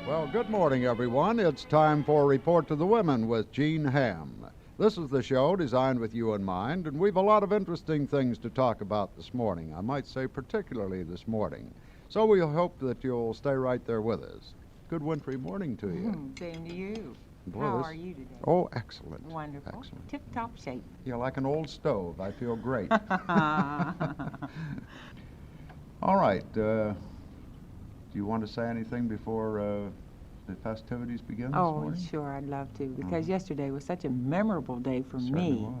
Well, good morning, everyone. It's time for Report to the Women with Jeanne Hamm. This is the show designed with you in mind, and we've a lot of interesting things to talk about this morning. I might say particularly this morning. So we hope that you'll stay right there with us. Good wintry morning to you. Same to you. Boy, How are you today? Oh, excellent. Wonderful. Excellent. Tip-top shape. You're like an old stove. I feel great. All right. Do you want to say anything before the festivities begin this morning? Sure, I'd love to, because yesterday was such a memorable day for Certainly me. was.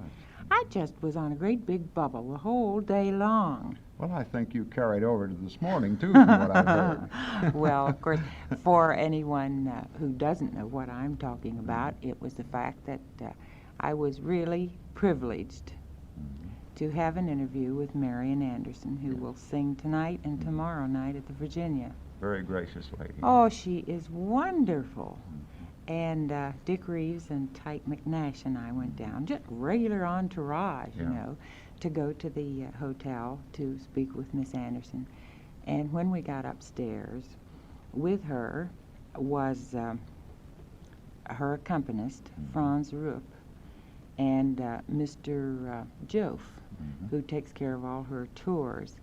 I just was on a great big bubble the whole day long. Well, I think you carried over to this morning, too, from what I've heard. Well, of course, for anyone who doesn't know what I'm talking about, it was the fact that I was really privileged to have an interview with Marian Anderson, who will sing tonight and tomorrow night at the Virginia. Very gracious lady. Oh, she is wonderful. And Dick Reeves and Tyke McNash and I went down, just regular entourage, you know, to go to the hotel to speak with Miss Anderson. And when we got upstairs, with her was her accompanist, Franz Rupp, and Mr. Joff, who takes care of all her tours.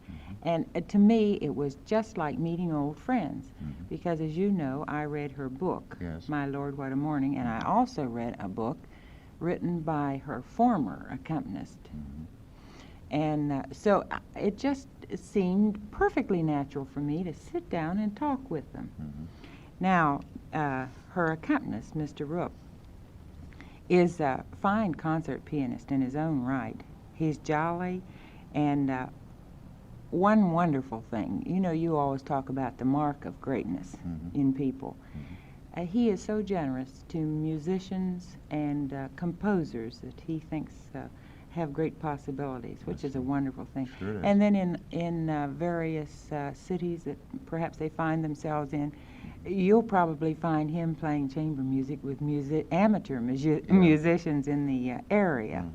And to me, it was just like meeting old friends, because as you know, I read her book, My Lord, What a Morning, and I also read a book written by her former accompanist. And so it just seemed perfectly natural for me to sit down and talk with them. Now, her accompanist, Mr. Rupp, is a fine concert pianist in his own right. He's jolly, and one wonderful thing, you know, you always talk about the mark of greatness in people. He is so generous to musicians and composers that he thinks have great possibilities, which is a wonderful thing. Sure is. And then in various cities that perhaps they find themselves in, you'll probably find him playing chamber music with amateur musicians in the area.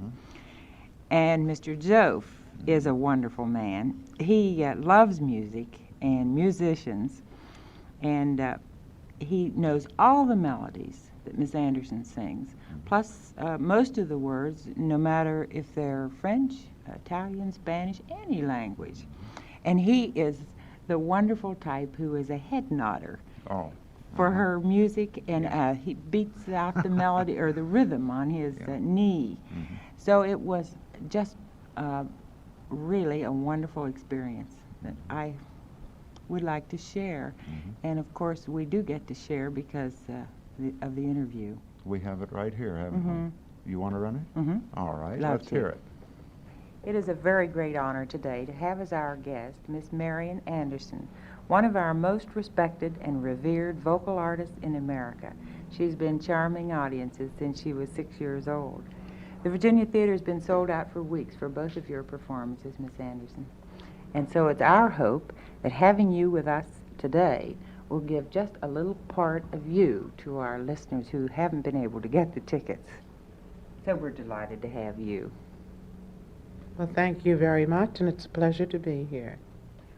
And Mr. Joff is a wonderful man. He loves music and musicians, and he knows all the melodies that Miss Anderson sings, plus most of the words, no matter if they're French, Italian, Spanish, any language. And he is the wonderful type who is a head nodder for her music, and he beats out the melody or the rhythm on his knee. So it was just really a wonderful experience that I would like to share. And of course, we do get to share because of the interview. We have it right here, haven't we? You want to run it? All right, Love let's to. hear it. It is a very great honor today to have as our guest Miss Marian Anderson, one of our most respected and revered vocal artists in America. She's been charming audiences since she was 6 years old. The Virginia Theater has been sold out for weeks for both of your performances, Miss Anderson. And so it's our hope that having you with us today will give just a little part of you to our listeners who haven't been able to get the tickets. So we're delighted to have you. Well, thank you very much, and it's a pleasure to be here.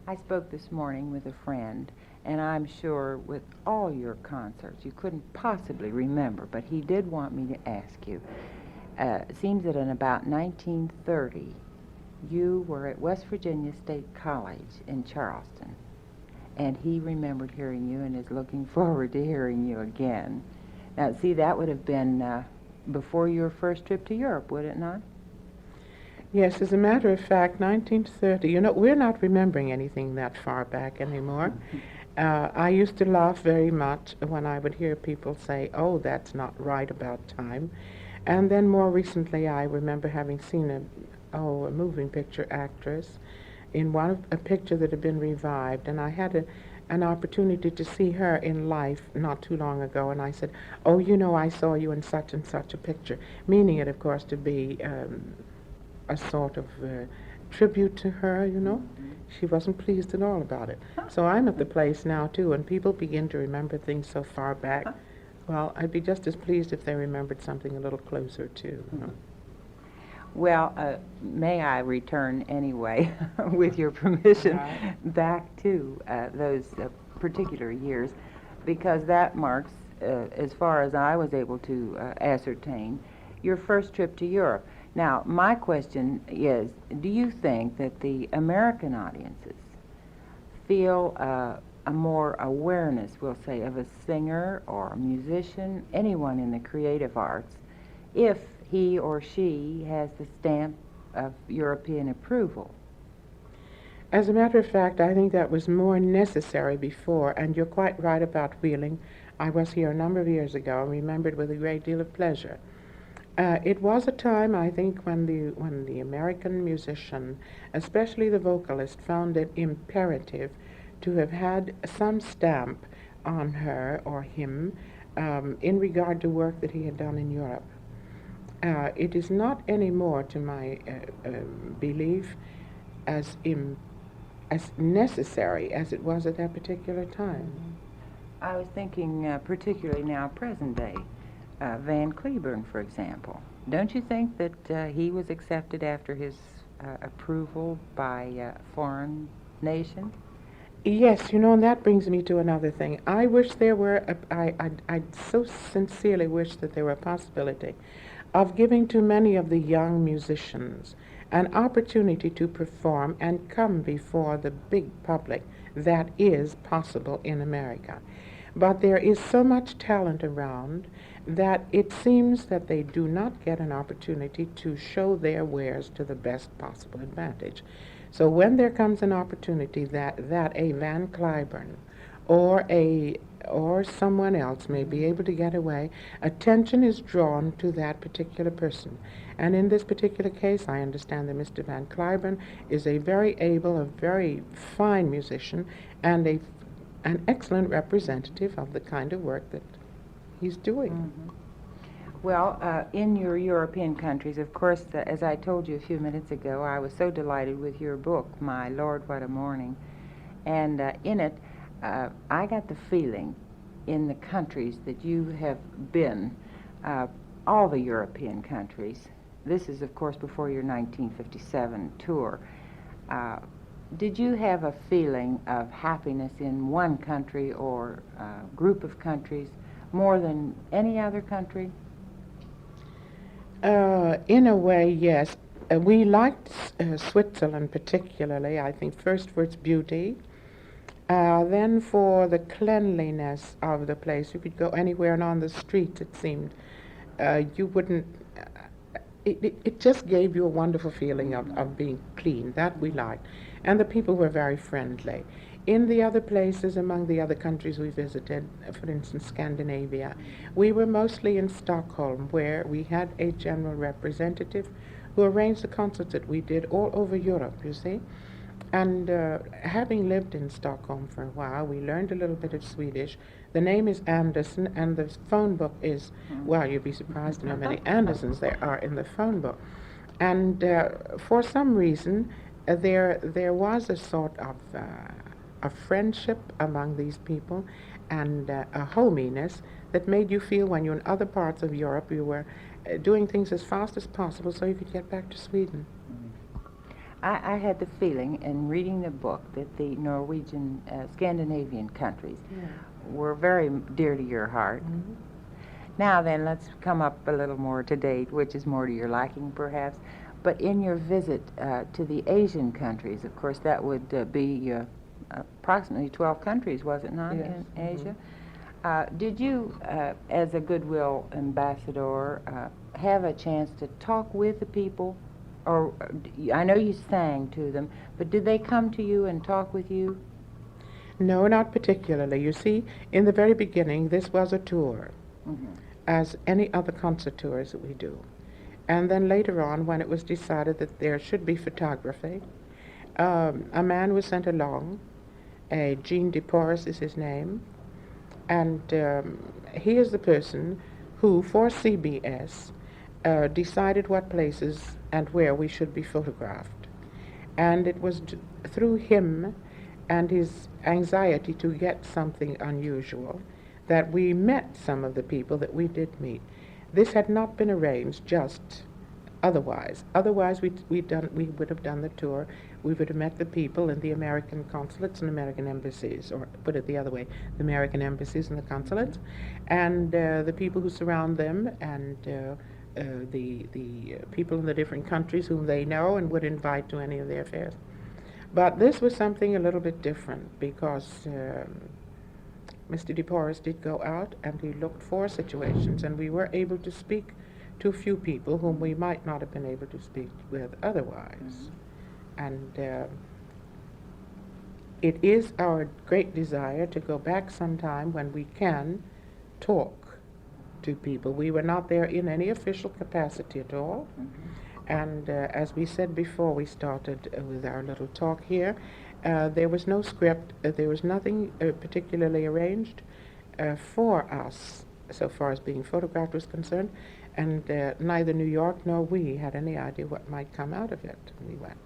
I spoke this morning with a friend, and I'm sure with all your concerts you couldn't possibly remember, but he did want me to ask you. It seems that in about 1930, you were at West Virginia State College in Charleston, and he remembered hearing you and is looking forward to hearing you again. Now, see, that would have been before your first trip to Europe, would it not? Yes, as a matter of fact, 1930, you know, we're not remembering anything that far back anymore. I used to laugh very much when I would hear people say, oh, that's not right about time. And then more recently, I remember having seen a moving picture actress in a picture that had been revived, and I had an opportunity to see her in life not too long ago, and I said, oh, you know, I saw you in such and such a picture, meaning it, of course, to be a sort of tribute to her, you know. She wasn't pleased at all about it. So I'm at the place now, too, and people begin to remember things so far back. Well, I'd be just as pleased if they remembered something a little closer, too. You know? Well, may I return anyway, with your permission, back to those particular years. because that marks, as far as I was able to ascertain, your first trip to Europe. Now, my question is, do you think that the American audiences feel a more awareness, we'll say, of a singer or a musician, anyone in the creative arts, if he or she has the stamp of European approval? As a matter of fact, I think that was more necessary before, and you're quite right about Wheeling. I was here a number of years ago and remembered with a great deal of pleasure. It was a time, I think, when the American musician, especially the vocalist, found it imperative to have had some stamp on her or him in regard to work that he had done in Europe. It is not anymore, to my belief, as necessary as it was at that particular time. I was thinking particularly now present day, Van Cliburn, for example. Don't you think that he was accepted after his approval by foreign nations? Yes, and that brings me to another thing. I wish there were, I so sincerely wish that there were a possibility of giving to many of the young musicians an opportunity to perform and come before the big public. That is possible in America. But there is so much talent around that it seems that they do not get an opportunity to show their wares to the best possible advantage. So when there comes an opportunity that a Van Cliburn or someone else may be able to get away, attention is drawn to that particular person. And in this particular case, I understand that Mr. Van Cliburn is a very able, a very fine musician, and an excellent representative of the kind of work that he's doing. Mm-hmm. Well, in your European countries, of course, as I told you a few minutes ago, I was so delighted with your book, My Lord, What a Morning. And in it, I got the feeling in the countries that you have been, all the European countries, this is, of course, before your 1957 tour, did you have a feeling of happiness in one country or group of countries more than any other country? In a way, yes. We liked Switzerland particularly, I think, first for its beauty, then for the cleanliness of the place. You could go anywhere and on the streets, it seemed. You wouldn't... It just gave you a wonderful feeling of being clean. That we liked. And the people were very friendly. In the other places, among the other countries we visited, for instance, Scandinavia, we were mostly in Stockholm, where we had a general representative who arranged the concerts that we did all over Europe, you see. And having lived in Stockholm for a while, we learned a little bit of Swedish. The name is Anderson, and the phone book is, well, you'd be surprised to know how many Andersons there are in the phone book. And for some reason, there was a sort of a friendship among these people and a hominess that made you feel when you're in other parts of Europe you were doing things as fast as possible so you could get back to Sweden. I had the feeling in reading the book that the Norwegian, Scandinavian countries were very dear to your heart. Mm-hmm. Now then, let's come up a little more to date, which is more to your liking perhaps. But in your visit to the Asian countries, of course, that would be approximately 12 countries, was it not, yes, in Asia? Did you, as a goodwill ambassador, have a chance to talk with the people? Or I know you sang to them, but did they come to you and talk with you? No, not particularly. You see, in the very beginning, this was a tour, as any other concert tours that we do. And then later on, when it was decided that there should be photography, a man was sent along. Jean DePorres is his name, and he is the person who, for CBS, decided what places and where we should be photographed. And it was through him and his anxiety to get something unusual that we met some of the people that we did meet. This had not been arranged just otherwise. Otherwise, we would have done the tour We would have met the people in the American consulates and American embassies, or put it the other way, the American embassies and the consulates, and the people who surround them, and the people in the different countries whom they know and would invite to any of their affairs. But this was something a little bit different, because Mr. DePorres did go out and he looked for situations, and we were able to speak to a few people whom we might not have been able to speak with otherwise. And it is our great desire to go back sometime when we can talk to people. We were not there in any official capacity at all. And as we said before we started with our little talk here, there was no script, there was nothing particularly arranged for us so far as being photographed was concerned, and neither New York nor we had any idea what might come out of it. We went.